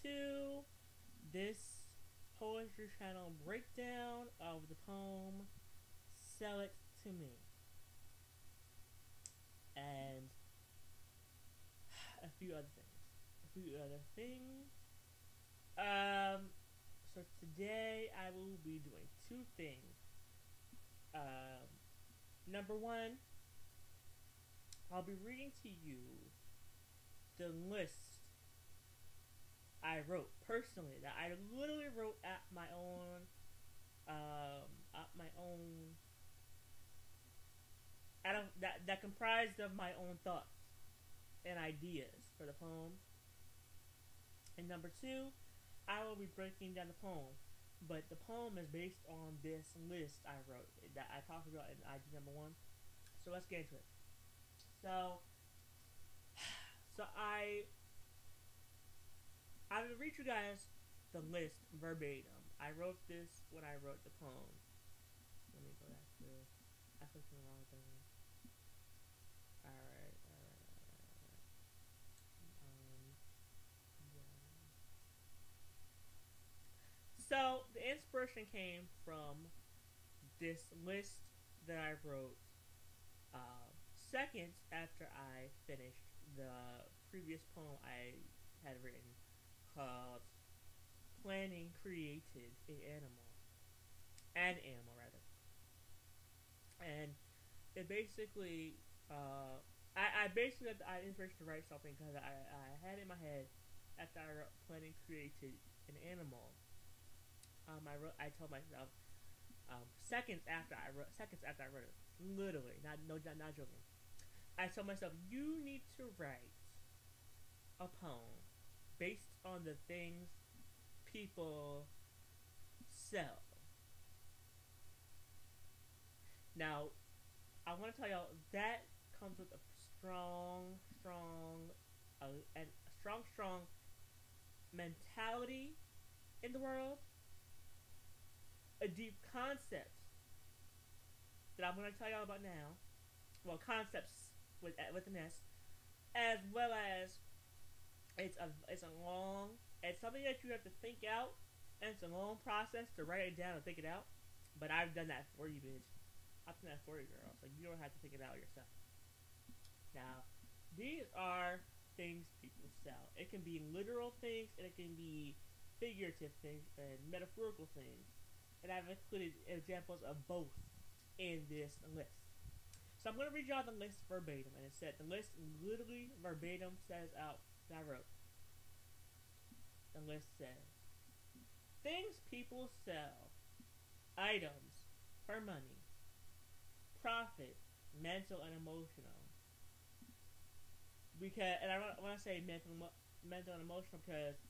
to this poetry channel breakdown of the poem Sell It to Me. And a few other things. So today I will be doing two things. Number one, I'll be reading to you the list I wrote personally, that I literally wrote at my own, that comprised of my own thoughts and ideas for the poem. And number two, I will be breaking down the poem, but the poem is based on this list I wrote that I talked about in ID number one. So let's get into it. So I will read you guys the list verbatim. I wrote this when I wrote the poem. Let me go back to. I clicked on the wrong thing. Alright. Yeah. So the inspiration came from this list that I wrote seconds after I finished the previous poem I had written called Planning Created an Animal. An animal, rather. And it basically, I basically had the inspiration to write something because I had in my head after I wrote Planning Created an Animal. I told myself seconds after I wrote it, literally, not joking. I told myself, you need to write a poem based on the things people sell. Now, I want to tell y'all that comes with a strong mentality in the world, a deep concept that I'm going to tell y'all about now. Well, concepts with an S, as well as it's something that you have to think out, and it's a long process to write it down and think it out. But I've done that for you, bitch. I've done that for you, girl. So you don't have to think it out yourself. Now, these are things people sell. It can be literal things, and it can be figurative things and metaphorical things. And I've included examples of both in this list. So I'm going to read y'all the list verbatim, and it said the list literally verbatim says out that I wrote. The list says things people sell, items for money, profit, mental and emotional. Because, and when I say mental and emotional, because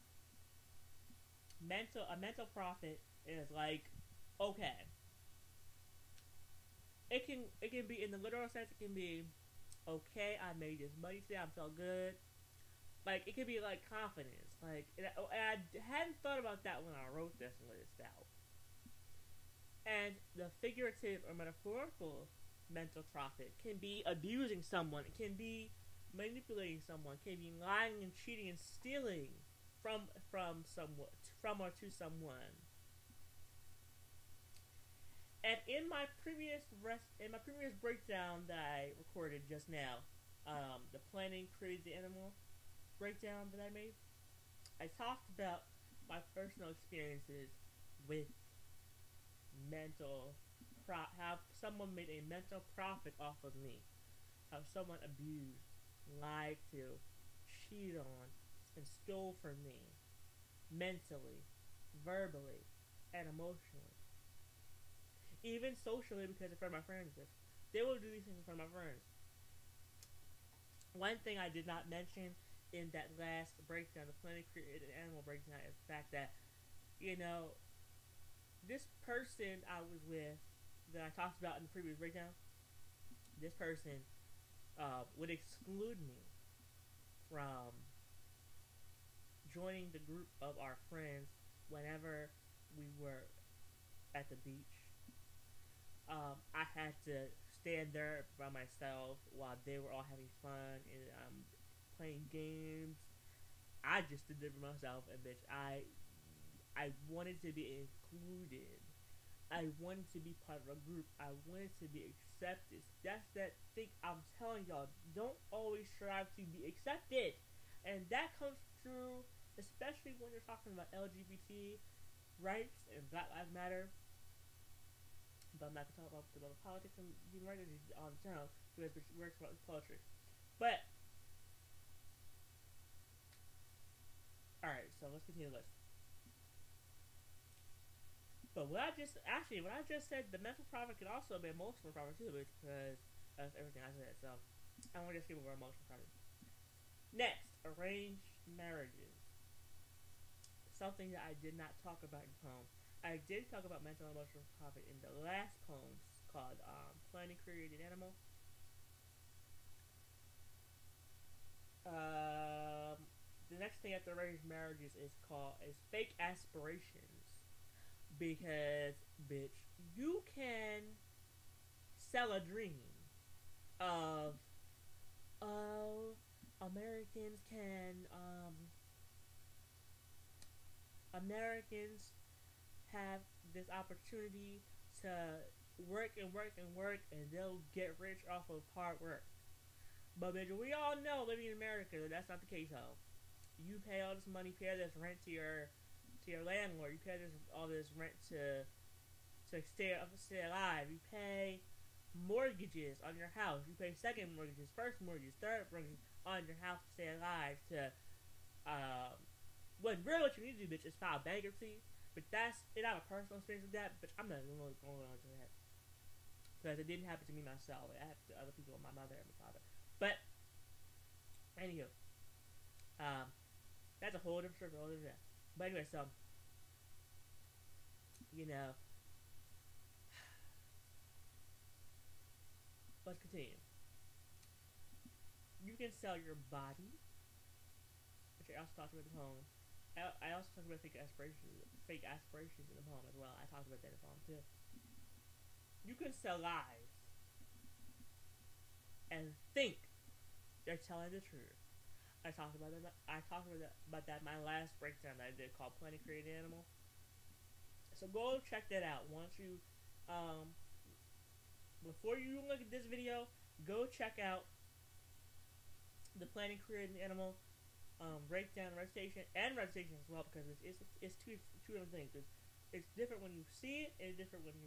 a mental profit is like, okay, it can be in the literal sense. It can be, okay, I made this money today, I felt good. Like, it could be like confidence. Like, and I hadn't thought about that when I wrote this list out. And the figurative or metaphorical mental profit can be abusing someone. It can be manipulating someone. It can be lying and cheating and stealing from or to someone. And in my previous breakdown that I recorded just now, the Planning Created the Animal breakdown that I made, I talked about my personal experiences with how someone made a mental profit off of me, how someone abused, lied to, cheated on, and stole from me, mentally, verbally, and emotionally. Even socially, because in front of my friends, they will do these things in front of my friends. One thing I did not mention in that last breakdown, the Planning Created Animal breakdown, is the fact that, this person I was with, that I talked about in the previous breakdown, this person would exclude me from joining the group of our friends whenever we were at the beach. I had to stand there by myself while they were all having fun and playing games. I just did it for myself, and bitch, I wanted to be included. I wanted to be part of a group. I wanted to be accepted. That's that thing I'm telling y'all. Don't always strive to be accepted. And that comes through, especially when you're talking about LGBT rights and Black Lives Matter. But I'm not going to talk about the politics and human rights all the time because it works about poetry. But, alright, so let's continue the list. But what I just said, the mental profit can also be emotional profit too, because of everything I said. So I want to just skip over emotional profit. Next, arranged marriages. Something that I did not talk about in the poem. I did talk about mental and emotional profit in the last poem called Planning Created Animal. The next thing after arranged marriages is fake aspirations. Because, bitch, you can sell a dream of, Americans have this opportunity to work and they'll get rich off of hard work. But, bitch, we all know living in America that that's not the case, though. You pay all this money, pay this rent to your landlord. You pay all this rent to stay alive. You pay mortgages on your house. You pay second mortgages, first mortgages, third mortgages on your house to stay alive. What you need to do, bitch, is file bankruptcy. But that's not a personal experience with that. But I'm not really going on to that because it didn't happen to me myself. It happened to other people, my mother and my father. But anywho, that's a whole different story. But anyway, so, let's continue. You can sell your body, which I also talked about in the poem. I also talked about fake aspirations in the poem as well. I talked about that in the poem too. You can sell lies and think they're telling the truth. I talked about that in my last breakdown that I did called Planning Created Animal. So go check that out. Once you, before you look at this video, go check out the Planning Created Animal breakdown, recitation as well, because it's two different things. It's different when you see it, and it's different when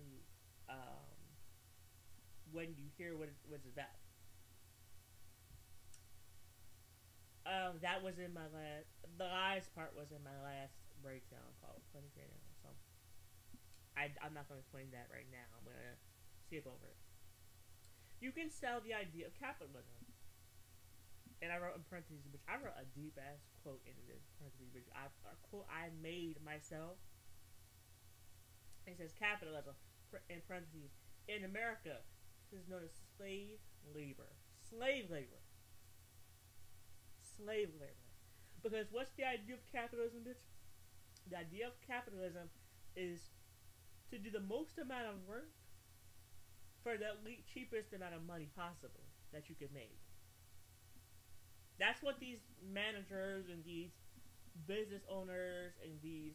you hear what it's about. That was in my last. The lies part was in my last breakdown called Planning Created Animal. So I'm not going to explain that right now. I'm going to skip over it. You can sell the idea of capitalism. And I wrote in parentheses, which I wrote a deep ass quote into this parentheses, which a quote I made myself. It says capitalism in parentheses in America. This is known as slave labor. Slave labor. Because what's the idea of capitalism, bitch? The idea of capitalism is to do the most amount of work for the cheapest amount of money possible that you can make. That's what these managers and these business owners and these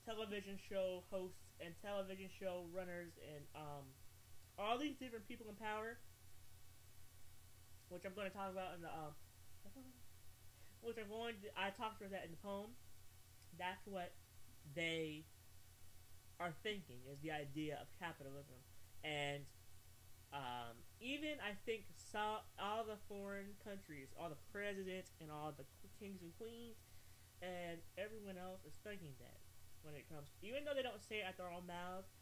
television show hosts and television show runners and all these different people in power, which I'm going to talk about in the I talked about that in the poem. That's what they are thinking is the idea of capitalism. And even I think all the foreign countries, all the presidents and all the kings and queens and everyone else is thinking that when it comes, even though they don't say it at their own mouths,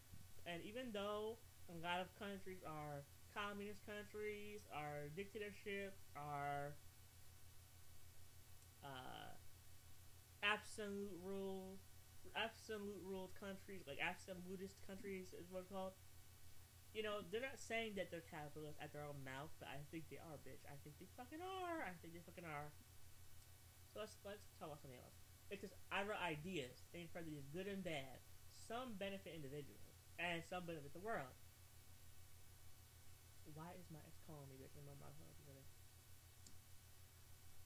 and even though a lot of countries are communist countries, are dictatorships, are absolute rule countries, like absolutist countries is what it's called. You know, they're not saying that they're capitalists at their own mouth, but I think they are, bitch. I think they fucking are. So let's talk about something else. Because I wrote ideas, in front of these good and bad. Some benefit individuals, and some benefit the world. Why is my ex calling me, bitch? I'm on my phone together.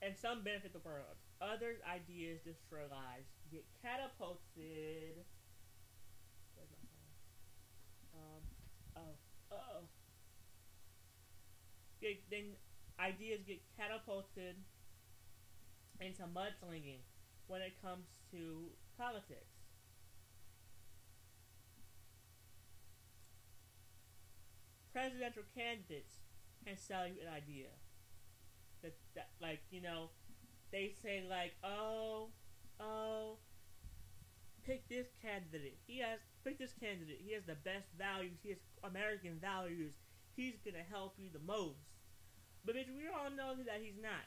and some benefit the world. Others' ideas destroy lives, get catapulted. Where's my phone? Oh. Then ideas get catapulted into mudslinging when it comes to politics. Presidential candidates can sell you an idea. That like, you know, they say like, oh, pick this candidate. He has the best values. He has American values. He's gonna help you the most. But bitch, we all know that he's not.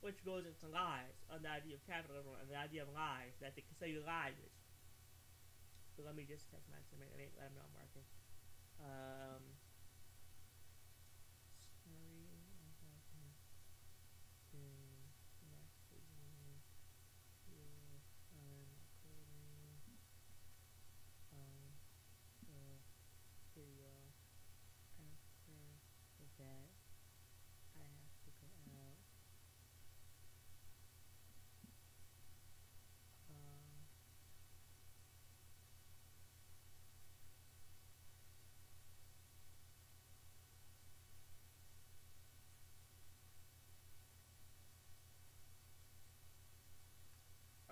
Which goes into lies on the idea of capitalism and the idea of lies, that they can sell you lies, bitch. So let me just text my teammate. Let him know I'm working.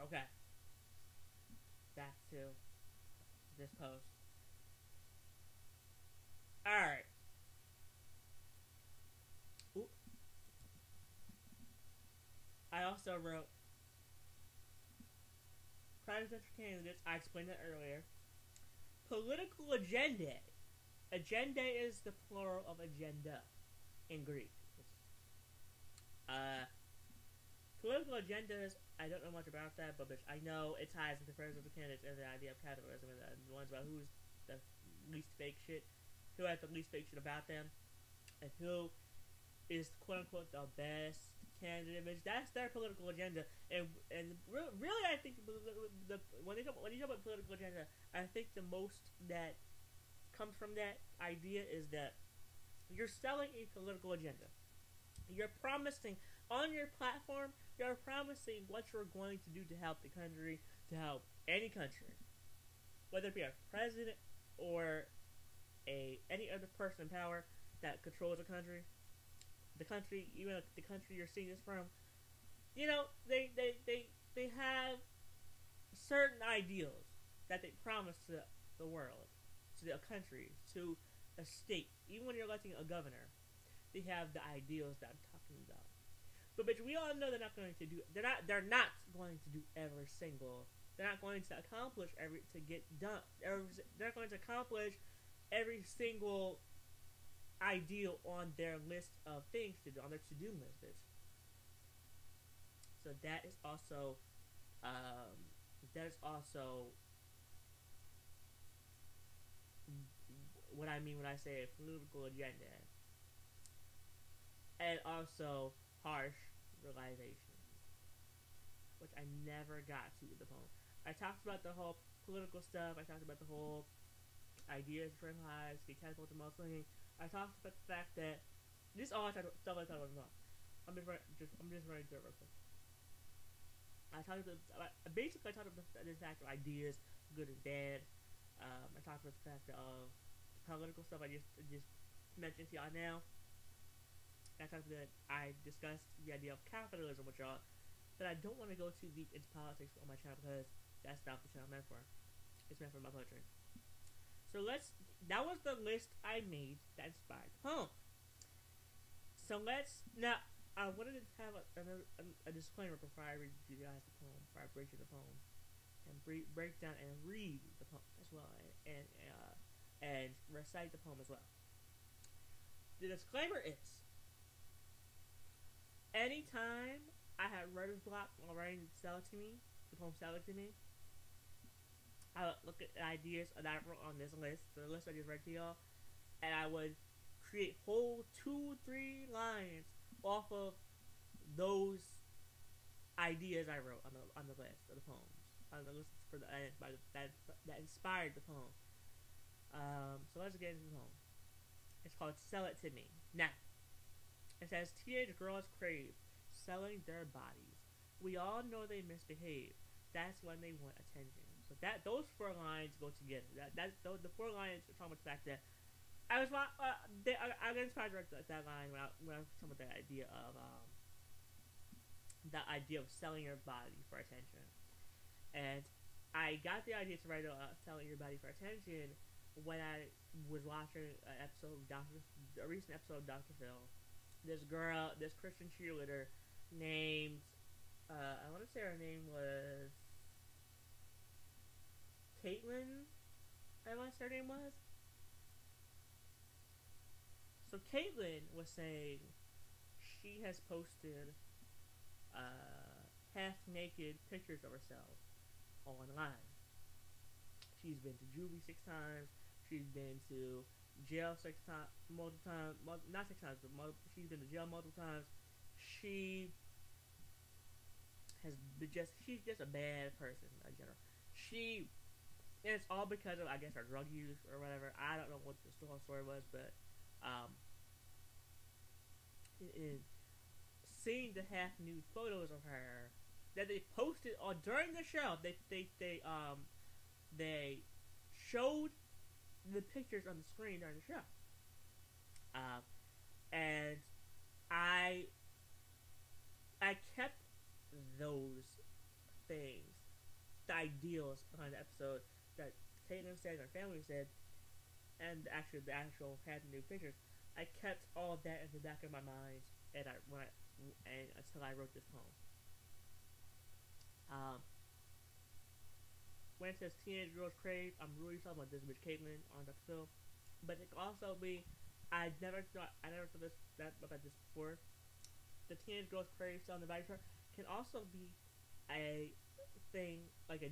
Okay. Back to this post. Alright. I also wrote presidential candidates. I explained that earlier. Political agenda. Agenda is the plural of agenda in Greek. Political agendas, I don't know much about that, but I know it ties into presidential candidates and the idea of capitalism and the ones about who's the least fake shit, who has the least fake shit about them, and who is quote unquote the best candidate. That's their political agenda, and really, I think when you talk about political agenda, I think the most that comes from that idea is that you're selling a political agenda. You're promising on your platform. You're promising what you're going to do to help the country, to help any country, whether it be a president or any other person in power that controls the country, even the country you're seeing this from. You know, they have certain ideals that they promise to the world, to the country, to a state. Even when you're electing a governor, they have the ideals that I'm talking about. But bitch, we all know they're not going to do. They're not going to do every single. They're not going to accomplish to get done. They're not going to accomplish every single ideal on their list of things to do, on their to-do list, bitch. So that is also what I mean when I say a political agenda, and also harsh realization, which I never got to with the poem. I talked about the whole political stuff. I talked about the whole ideas, friend lives, get catapulted to mostly. I talked about the fact that this is all stuff I talked about. I'm just running through it real quick. I talked about the fact of ideas, good and bad. I talked about the fact of political stuff I just mentioned to y'all now. I discussed the idea of capitalism with y'all, but I don't want to go too deep into politics on my channel because that's not what the channel meant for. It's meant for my poetry. So that was the list I made that inspired the poem. So now, I wanted to have a disclaimer before I read you guys the poem, before I break you the poem, and break down and read the poem as well, and recite the poem as well. The disclaimer is, anytime I had writer's block while writing the poem Sell It To Me, I would look at ideas that I wrote on this list, the list I just read to y'all, and I would create whole 2-3 lines off of those ideas I wrote on the list of the poems, on the list for that inspired the poem. So let's get into the poem. It's called Sell It To Me. Now, it says, teenage girls crave selling their bodies. We all know they misbehave. That's when they want attention. So that those four lines go together. The four lines are talking about the fact that I was I got inspired with that line when I was talking about that idea of selling your body for attention, and I got the idea to write selling your body for attention when I was watching a recent episode of Dr. Phil. This Christian cheerleader named I want to say her name was Caitlin. I want to say her name was. So Caitlin was saying she has posted half-naked pictures of herself online. She's been to juvie 6 times. She's been to jail 6 times, multiple times. Not 6 times, but she's been to jail multiple times. She's just a bad person in general. And it's all because of, I guess, her drug use or whatever. I don't know what the whole story was, but seeing the half nude photos of her that they posted on during the show, they showed the pictures on the screen during the show, and I kept those things, the ideals behind the episode that Caitlin said, her family said, and the actual half nude pictures. I kept all of that in the back of my mind, and until I wrote this poem. When it says teenage girls crave, I'm really talking about this bitch Caitlin on Dr. Phil, but it can also be. I never thought about this before. The teenage girls crave selling the body part can also be a thing, like a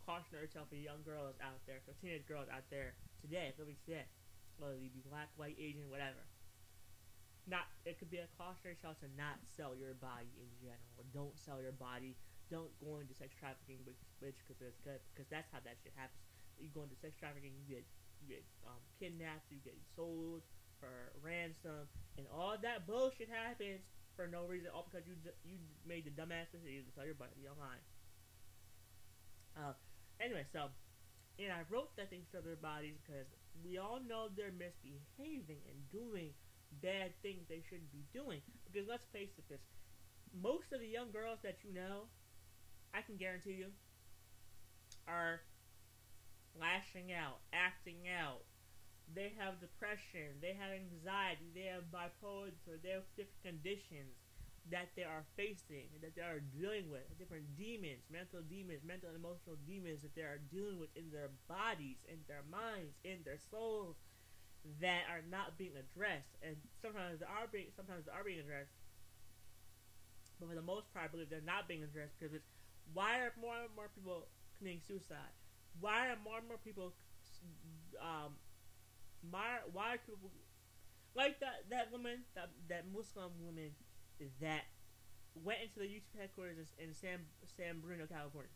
cautionary tale for young girls out there, for teenage girls out there today, whether you be black, white, Asian, whatever. It could be a cautionary tale to not sell your body in general. Don't sell your body. Don't go into sex trafficking, because that's how that shit happens. You go into sex trafficking, you get kidnapped, you get sold for ransom, and all that bullshit happens for no reason, all because you made the dumbass decision to sell your body online. Anyway, and I wrote that they sell their bodies because we all know they're misbehaving and doing bad things they shouldn't be doing. Because let's face it, most of the young girls that you know, I can guarantee you, are lashing out, acting out. They have depression, they have anxiety, they have bipolar disorder, they have different conditions that they are facing, that they are dealing with, different demons, mental and emotional demons that they are dealing with in their bodies, in their minds, in their souls, that are not being addressed. And sometimes they are being addressed, but for the most part, I believe they're not being addressed because why are more and more people committing suicide? Why are more and more people why are people like that woman, that Muslim woman that went into the YouTube headquarters in San Bruno, California,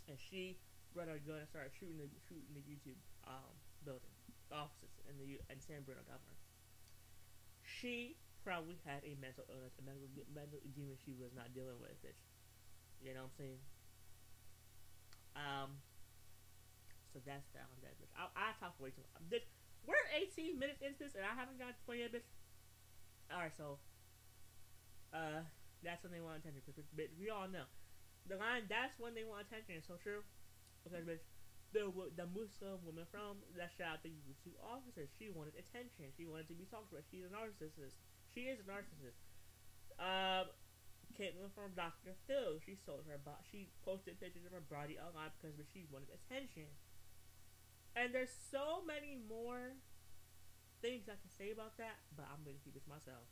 and she brought a gun and started shooting the YouTube building offices in San Bruno, California. She probably had a mental illness, a mental demon she was not dealing with, bitch. You know what I'm saying? So that's that on that, bitch. I talk way too much. Bitch, we're 18 minutes into this and I haven't got to 20 yet, bitch. Alright, so that's when they want attention, bitch. We all know the line, that's when they want attention, is so true. Because, bitch, the Muslim woman from that shot out the YouTube officer, she wanted attention. She wanted to be talked about. She's a narcissist. She is a narcissist. Caitlin from Dr. Phil, she posted pictures of her body online because she wanted attention. And there's so many more things I can say about that, but I'm going to keep it to myself.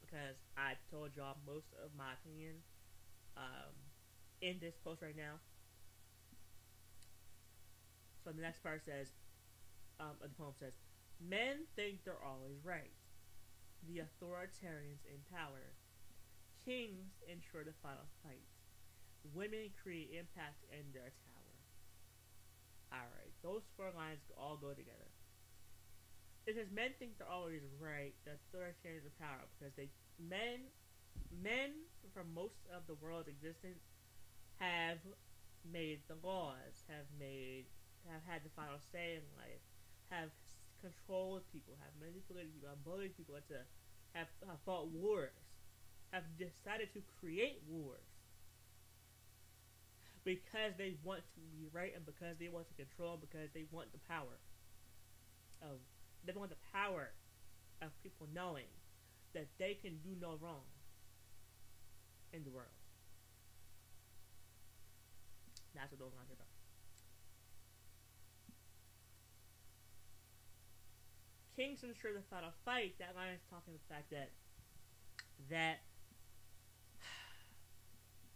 Because I told y'all most of my opinion in this post right now. So the next part says, the poem says, men think they're always right. The authoritarians in power. Kings ensure the final fight. Women create impact in their tower. Alright, those 4 lines all go together. It says men think they're always right, the authoritarians in power, because men men from most of the world's existence have made the laws, have had the final say in life, have controlled people, have manipulated people, have bullied people into, have fought wars, have decided to create wars because they want to be right and because they want to control, because they want the power of they want the power of people knowing that they can do no wrong in the world. That's what those lines are about. Kings ensure the final fight. That line is talking about the fact that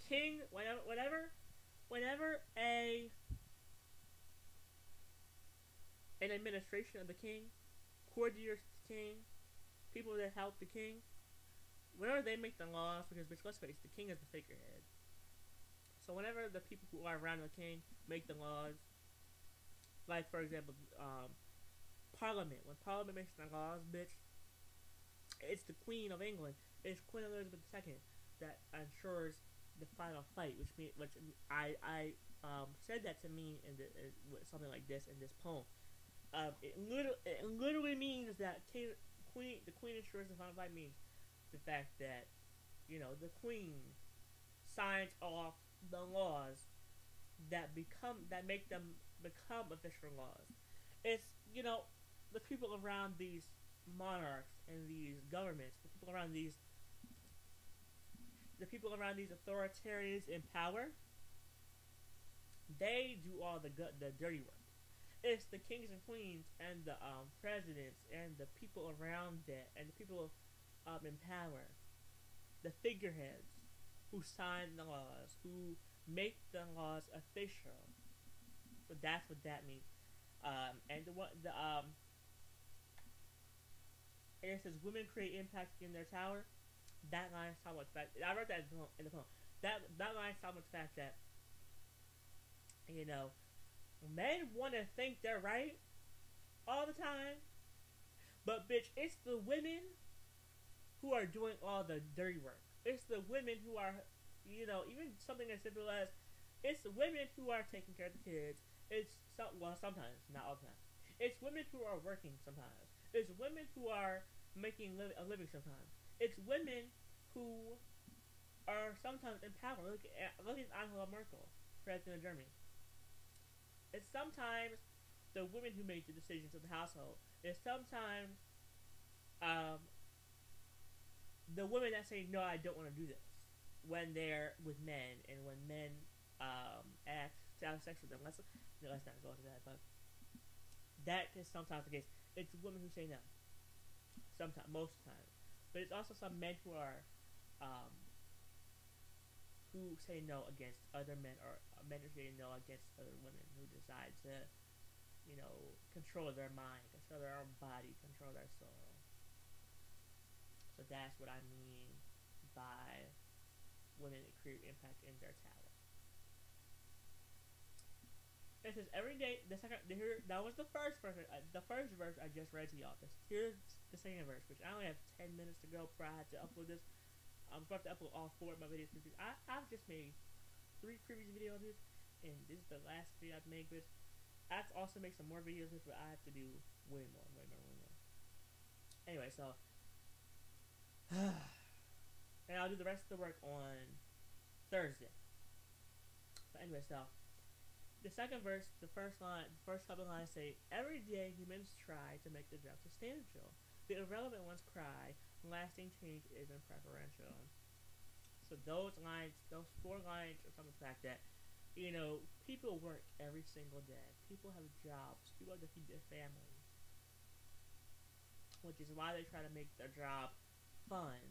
king, whenever an administration of the king, courtiers to the king, people that help the king, whenever they make the laws, because let's face it, the king is the figurehead. So whenever the people who are around the king make the laws, like for example, Parliament, when Parliament makes the laws, bitch, it's the Queen of England, it's Queen Elizabeth II that ensures the final fight, which I said that to mean something like this in this poem. It literally means that the Queen ensures the final fight means the fact that, you know, the Queen signs off the laws that make them become official laws. It's, you know, the people around these monarchs and these governments, the people around these authoritarians in power, they do all the dirty work. It's the kings and queens and the presidents and the people around that and the people in power, the figureheads who sign the laws, who make the laws official. So that's what that means. And it says women create impact in their tower. That line is talking about the fact. I wrote that in the poem. That line is talking about the fact that, you know, men want to think they're right all the time, but bitch, it's the women who are doing all the dirty work. It's the women who are, you know, even something as simple as, it's the women who are taking care of the kids. Sometimes, not all the time. It's women who are working sometimes. It's women who are making a living sometimes. It's women who are sometimes in power. Look at Angela Merkel, president of Germany. It's sometimes the women who make the decisions of the household. It's sometimes the women that say, no, I don't want to do this, when they're with men and when men act to have sex with them. Let's not go into that, but that is sometimes the case. It's women who say no. Sometimes, most of the time. But it's also some men who are who say no against other men, or men who say no against other women, who decide to, you know, control their mind, control their own body, control their soul. So that's what I mean by women that create impact in their tower. It says every day. That was the first verse. The first verse I just read to y'all. Here's the second verse, which I only have 10 minutes to go before I have to upload this. I'm about to upload all 4 of my videos. I've just made 3 previous videos of this, and this is the last video I've made. Which I have to also make some more videos of this, but I have to do way more. Anyway, so and I'll do the rest of the work on Thursday. But anyway, so the second verse, the first couple lines say, every day humans try to make the job substantial. The irrelevant ones cry, lasting change isn't preferential. So those 4 lines are some of the fact that, you know, people work every single day. People have jobs. People have to feed their families. Which is why they try to make their job fun.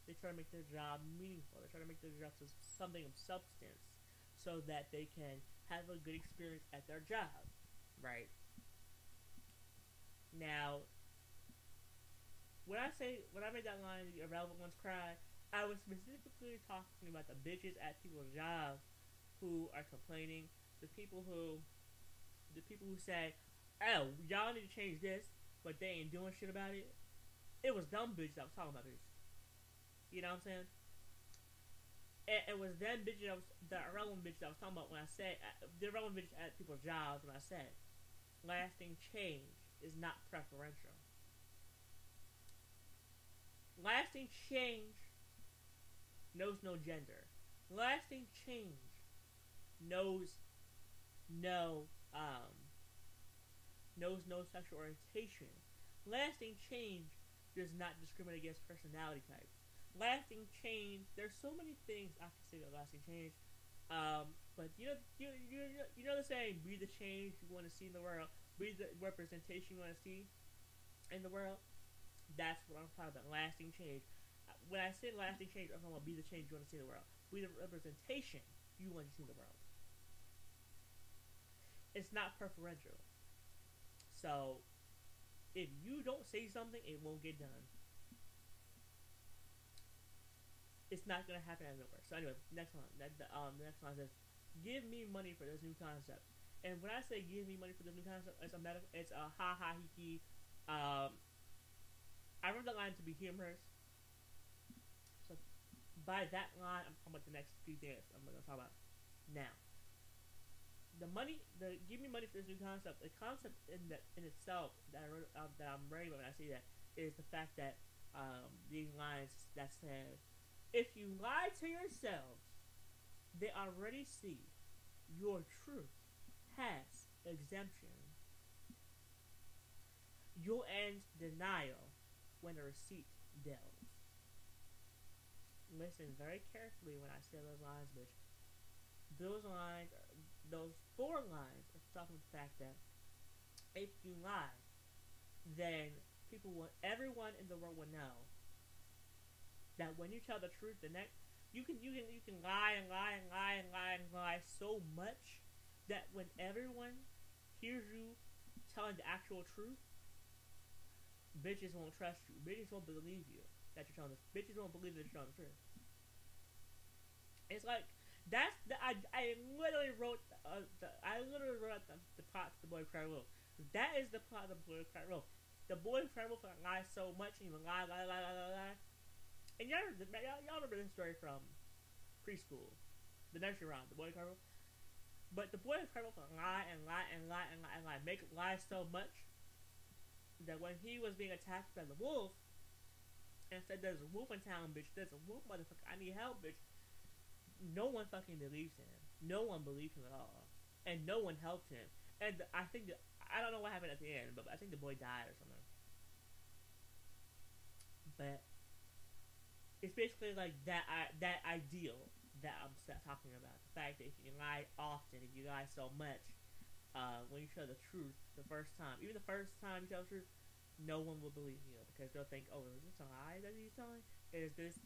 They try to make their job meaningful. They try to make their job something of substance, so that they can have a good experience at their job, right? Now, when I made that line, the irrelevant ones cry, I was specifically talking about the bitches at people's jobs who are complaining, the people who say, oh, y'all need to change this, but they ain't doing shit about it. It was dumb bitches I was talking about, bitches. You know what I'm saying? it was them bitches that was the irrelevant bitches I was talking about when I said the irrelevant bitches at people's jobs when I said lasting change is not preferential. Lasting change knows no gender. Lasting change knows no knows no sexual orientation. Lasting change does not discriminate against personality types. Lasting change, there's so many things I can say about lasting change. But you know the saying, be the change you want to see in the world, be the representation you want to see in the world. That's what I'm talking about, lasting change. When I say lasting change, I'm talking about be the change you want to see in the world, be the representation you want to see in the world. It's not preferential. So if you don't say something, it won't get done. It's not gonna happen out of nowhere. So anyway, next one. The next one says, "Give me money for this new concept." And when I say "give me money for this new concept," it's a ha ha he he. I wrote the line to be humorous. So by that line, I'm talking about the next few things I'm gonna talk about now. The give me money for this new concept. The concept in itself that I'm writing about when I say that is the fact that these lines that says, "If you lie to yourselves, they already see your truth has exemption. You'll end denial when a receipt delves." Listen very carefully when I say those lines, bitch. Those 4 lines are talking about the fact that if you lie, then everyone in the world will know that when you tell the truth, you can lie and lie and lie and lie and lie so much that when everyone hears you telling the actual truth, bitches won't trust you. Bitches won't believe you that you're telling this. Bitches won't believe that you're telling the truth. It's like I literally wrote the plot to The Boy Who Cried Wolf. That is the plot of The Boy Who Cried Wolf. The Boy Who Cried Wolf lies so much and he would lie. And y'all remember this story from preschool, the nursery rhyme, The Boy Who Cried Wolf. But The Boy Who Cried Wolf would lie and lie and lie and lie and lie, make lie so much that when he was being attacked by the wolf and said, "There's a wolf in town, bitch. There's a wolf, motherfucker. I need help, bitch." No one fucking believes him. No one believed him at all, and no one helped him. And I don't know what happened at the end, but I think the boy died or something. But it's basically like that ideal that I'm talking about. The fact that if you lie often, if you lie so much, when you tell the truth the first time, even the first time you tell the truth, no one will believe you because they'll think, "Oh, is this a lie that he's telling? Is this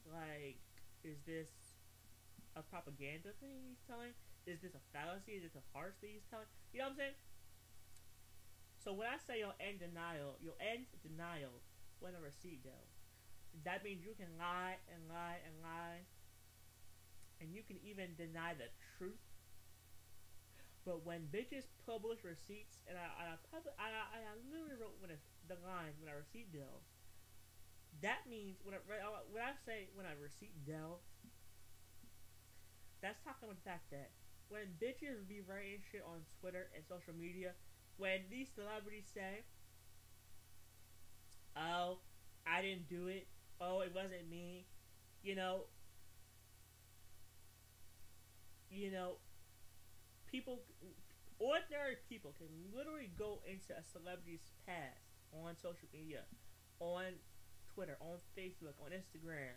a propaganda thing he's telling? Is this a fallacy? Is this a farce that he's telling?" You know what I'm saying? So when I say you'll end denial when a receipt delves. That means you can lie and lie and lie, and you can even deny the truth. But when bitches publish receipts, and I literally wrote the line when a receipt delves. That means when I say when a receipt delves, that's talking about the fact that when bitches be writing shit on Twitter and social media, when these celebrities say, "Oh, I didn't do it. Oh, it wasn't me," ordinary people can literally go into a celebrity's past on social media, on Twitter, on Facebook, on Instagram,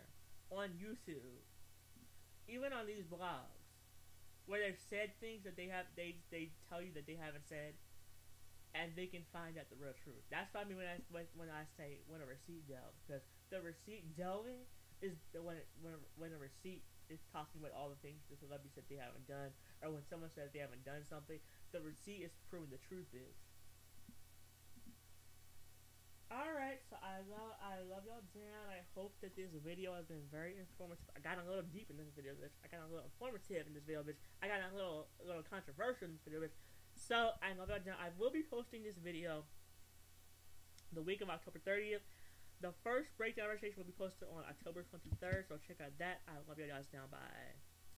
on YouTube, even on these blogs, where they've said things that they tell you that they haven't said, and they can find out the real truth. That's what I mean when I say when a receipt delves, because the receipt delving is when a receipt is talking about all the things the celebrity said they haven't done, or when someone says they haven't done something, the receipt is proving the truth is. Alright, so I love y'all down. I hope that this video has been very informative. I got a little deep in this video, bitch. I got a little informative in this video, bitch. I got a little controversial in this video, bitch. So I love y'all down. I will be posting this video the week of October 30th. The first breakdown registration will be posted on October 23rd, so check out that. I love y'all guys down. Bye.